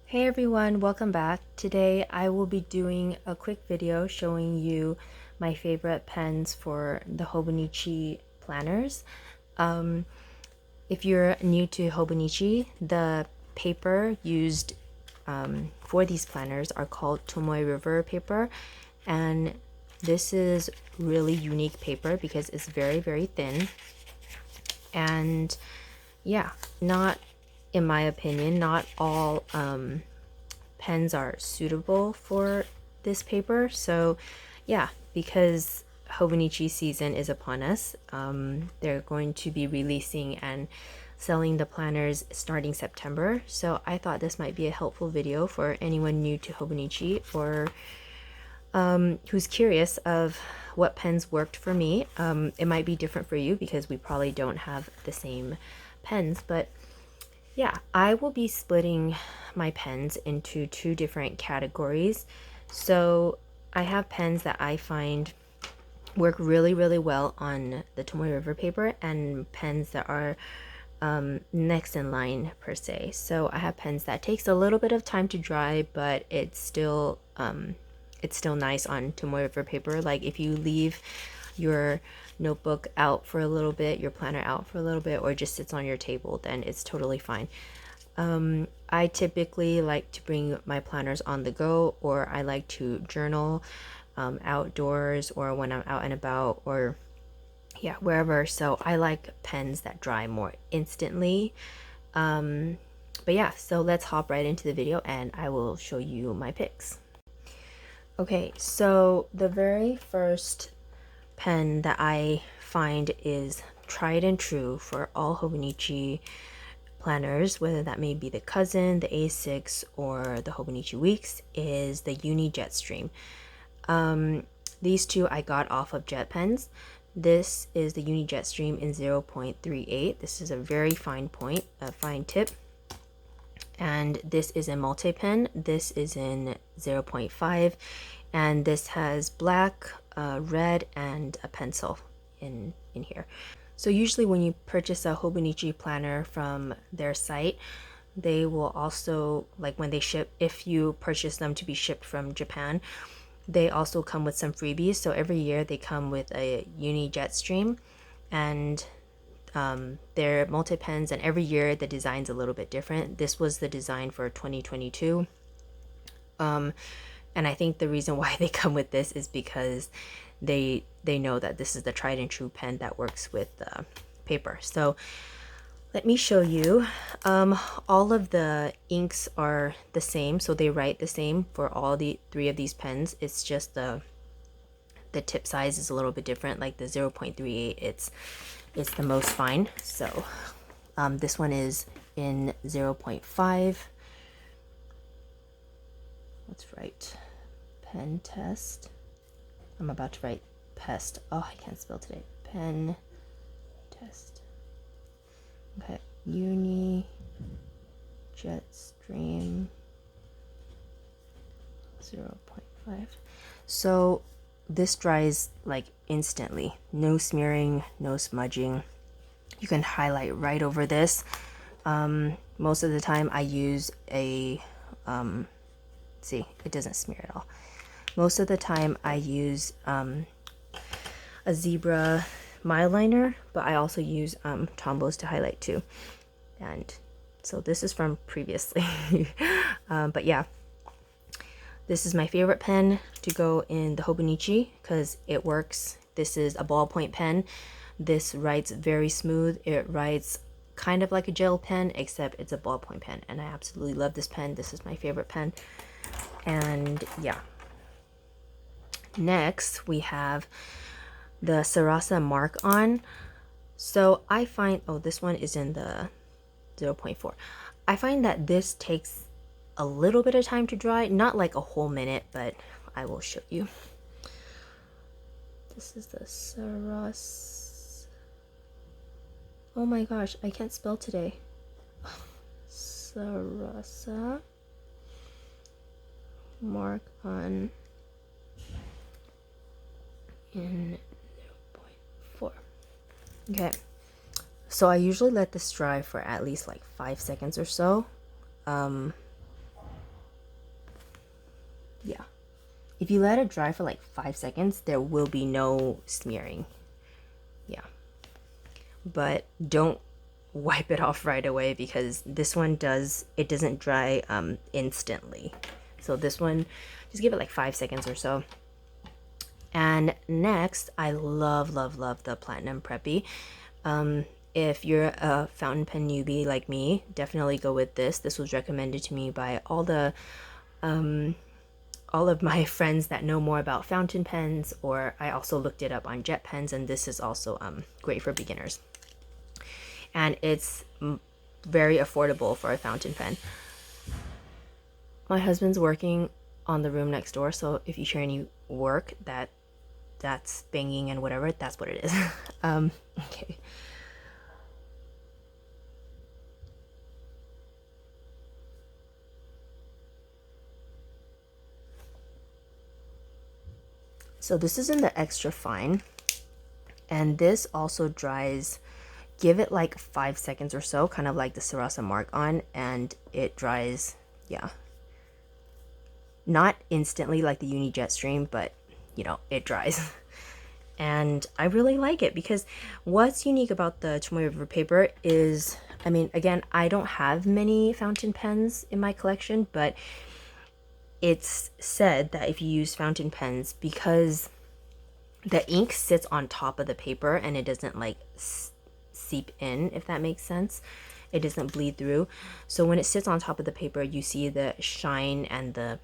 Hey everyone, welcome back. Today I will be doing a quick video showing you my favorite pens for the Hobonichi planners. If you're new to Hobonichi, the paper used for these planners are called Tomoe River paper, and this is really unique paper because it's very thin. And yeah, not in my opinion, not all pens are suitable for this paper. So yeah, because Hobonichi season is upon us, they're going to be releasing and selling the planners starting September. So I thought this might be a helpful video for anyone new to Hobonichi or who's curious of what pens worked for me. It might be different for you because we probably don't have the same pens, but yeah, I will be splitting my pens into two different categories. So I have pens that I find work really well on the Tomoe River paper and pens that are next in line per se. So I have pens that takes a little bit of time to dry, but it's still nice on Tomoe River paper. Like if you leave your notebook out for a little bit, your planner out for a little bit, or just sits on your table, then it's totally fine. I typically like to bring my planners on the go, or I like to journal outdoors or when I'm out and about, or yeah, wherever. So I like pens that dry more instantly. But yeah, so let's hop right into the video and I will show you my picks. Okay, so the very first pen that I find is tried and true for all Hobonichi planners, whether that may be the Cousin, the A6, or the Hobonichi Weeks, is the Uni-Jetstream. These two I got off of Jet Pens. This is the Uni-Jetstream in 0.38. This is a very fine point, a fine tip. And this is a multi-pen. This is in 0.5, and this has black, red, and a pencil in here. So usually when you purchase a Hobonichi planner from their site, they will also, like when they ship, if you purchase them to be shipped from Japan, they also come with some freebies. So every year they come with a Uni-Jetstream, and they're multi-pens, and every year the design's a little bit different. This was the design for 2022. And I think the reason why they come with this is because they know that this is the tried and true pen that works with paper. So let me show you. All of the inks are the same, so they write the same for all the three of these pens. It's just the tip size is a little bit different. Like the 0.38, it's the most fine. So this one is in 0.5. Let's write pen test. I'm about to write pest. Oh, I can't spell today. Pen test. Okay, Uni-Jetstream 0.5. So this dries like instantly. No smearing, no smudging. You can highlight right over this. Most of the time I use a see, it doesn't smear at all. Most of the time I use a zebra mile liner, but I also use Tombows to highlight too. And so this is from previously. But yeah, this is my favorite pen to go in the Hobonichi because it works. This is a ballpoint pen. This writes very smooth. It writes kind of like a gel pen, except it's a ballpoint pen, and I absolutely love this pen. This is my favorite pen. And yeah, next we have the Sarasa Markon. So I find, oh, this one is in the 0.4. I find that this takes a little bit of time to dry, not like a whole minute, but I will show you. This is the Sarasa. Oh my gosh, I can't spell today. Sarasa Markon in 0.4. Okay, so I usually let this dry for at least like 5 seconds or so. yeah. If you let it dry for like 5 seconds, there will be no smearing. Yeah. But don't wipe it off right away because this one doesn't dry instantly. So this one, just give it like 5 seconds or so. And next, I love the Platinum Preppy. If you're a fountain pen newbie like me, definitely go with this. This was recommended to me by all of my friends that know more about fountain pens, or I also looked it up on jet pens, and this is also great for beginners. And it's very affordable for a fountain pen. My husband's working on the room next door, so if you hear any work that's banging and whatever, that's what it is. Okay. So this is in the extra fine, and this also dries, give it like 5 seconds or so, kind of like the Sarasa Markon, and it dries, yeah. Not instantly like the Uni-Jetstream, but you know, it dries. And I really like it because what's unique about the Tomoe River paper is, I mean, again, I don't have many fountain pens in my collection, but it's said that if you use fountain pens, because the ink sits on top of the paper and it doesn't like seep in, if that makes sense. It doesn't bleed through. So when it sits on top of the paper, you see the shine and the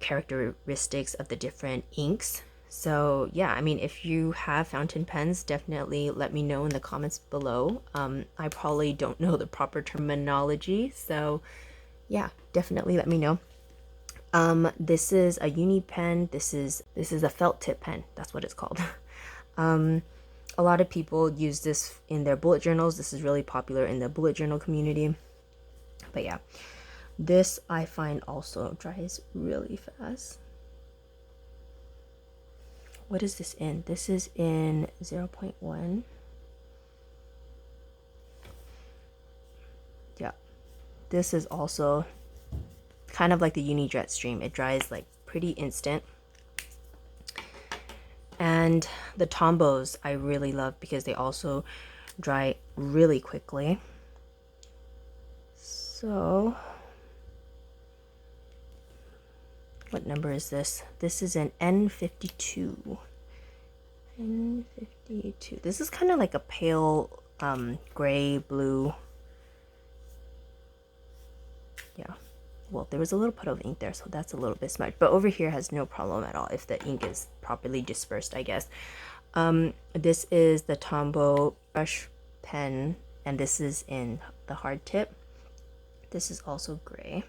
characteristics of the different inks. So yeah, I mean, if you have fountain pens, definitely let me know in the comments below. I probably don't know the proper terminology, so yeah, definitely let me know. This is a Uni pen. This is a felt tip pen. That's what it's called. A lot of people use this in their bullet journals. This is really popular in the bullet journal community. But yeah, this I find also dries really fast. What is this in? This is in 0.1. Yeah, this is also kind of like the Uni-Jetstream. It dries like pretty instant. And the Tombows I really love because they also dry really quickly. So what number is this? This is an N52. N52. This is kind of like a pale gray blue. Yeah. Well, there was a little put of ink there, so that's a little bit smudged. But over here has no problem at all if the ink is properly dispersed, I guess. This is the Tombow brush pen, and this is in the hard tip. This is also gray.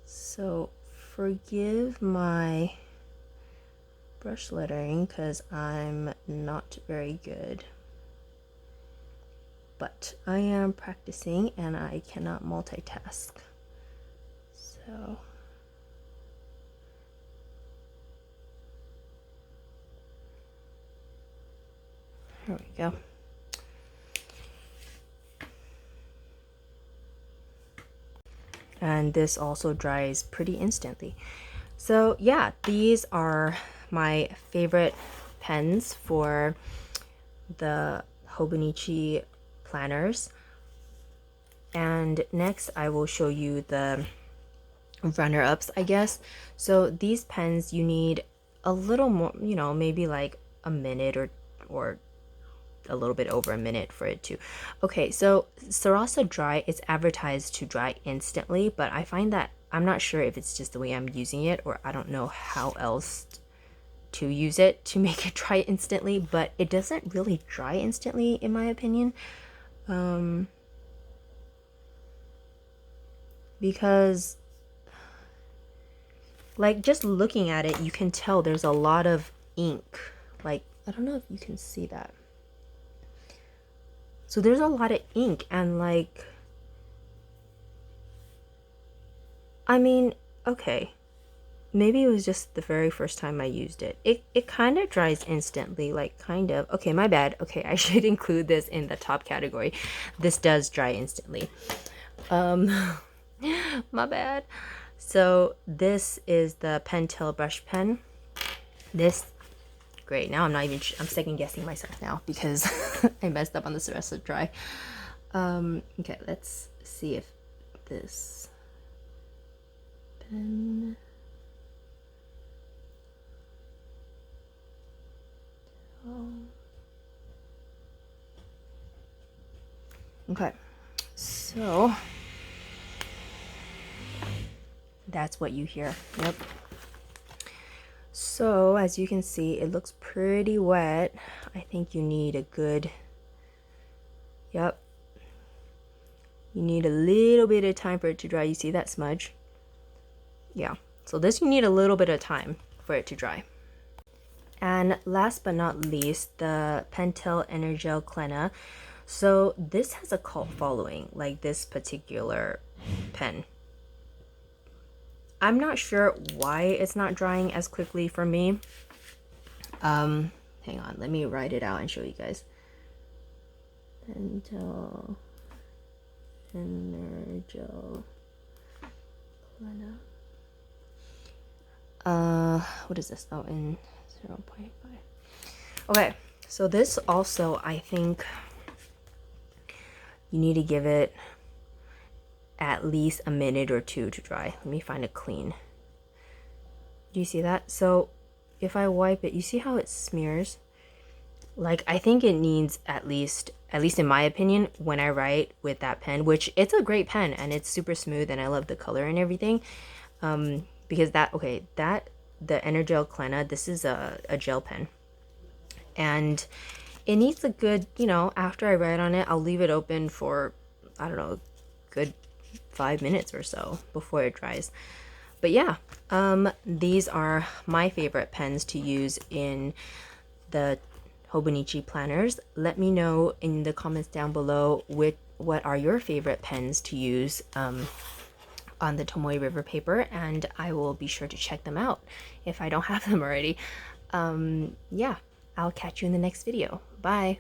So forgive my brush lettering because I'm not very good. But I am practicing and I cannot multitask. So here we go. And this also dries pretty instantly. So yeah, these are my favorite pens for the Hobonichi Planners. And next I will show you the runner-ups, I guess. So these pens, you need a little more, you know, maybe like a minute or a little bit over a minute for it to. Okay, so Sarasa Dry is advertised to dry instantly, but I find that I'm not sure if it's just the way I'm using it, or I don't know how else to use it to make it dry instantly, but it doesn't really dry instantly in my opinion. Because like just looking at it, you can tell there's a lot of ink. Like, I don't know if you can see that. So there's a lot of ink, and like, I mean, okay, maybe it was just the very first time I used it. It kind of dries instantly, like kind of. Okay, my bad. Okay, I should include this in the top category. This does dry instantly. My bad. So this is the Pentel brush pen. This, great, now I'm second guessing myself now because I messed up on the Sarasa Dry. Okay, let's see if this pen, okay, so that's what you hear. Yep. So as you can see, it looks pretty wet. I think you need a good, yep, you need a little bit of time for it to dry. You see that smudge? Yeah, so this you need a little bit of time for it to dry. And last but not least, the Pentel Energel Clena. So this has a cult following, like this particular pen. I'm not sure why it's not drying as quickly for me. Hang on, let me write it out and show you guys. Pentel Energel Clena. What is this? Oh, in 0.5. Okay, so this also, I think you need to give it at least a minute or two to dry. Let me find it clean. Do you see that? So if I wipe it, you see how it smears? Like, I think it needs at least in my opinion, when I write with that pen, which it's a great pen and it's super smooth and I love the color and everything. Because the Energel Clena, this is a gel pen. And it needs a good, you know, after I write on it, I'll leave it open for, I don't know, a good 5 minutes or so before it dries. But yeah, these are my favorite pens to use in the Hobonichi planners. Let me know in the comments down below what are your favorite pens to use on the Tomoe River paper, and I will be sure to check them out if I don't have them already. Yeah, I'll catch you in the next video. Bye.